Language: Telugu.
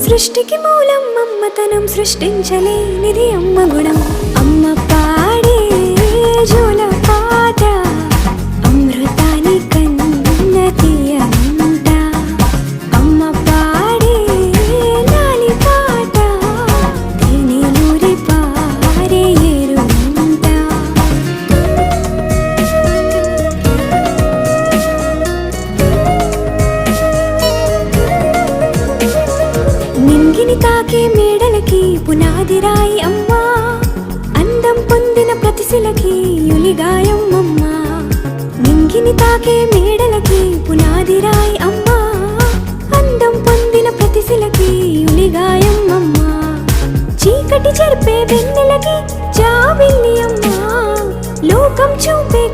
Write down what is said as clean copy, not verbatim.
సృష్టికి మూలం అమ్మతనం, సృష్టించలేనిది అమ్మ గుణం. అమ్మ పాడే జోల పాట అమృతాని కన్న తీయంట. అమ్మ పాడే లాలి పాట తేనెలూరి పారే ఏరుంట. నింగిని తాకే మేడలకి పునాది రాయి అమ్మా, అందం పొందిన ప్రతిశిలకి యులిగాయం అమ్మా. నింగిని తాకే మేడలకి పునాది రాయి అమ్మా, అందం పొందిన ప్రతిశిలకి యులిగాయం అమ్మా. చీకటి చెరిపే వెన్నెలకి జాబిల్లి అమ్మా, లోకం చూపే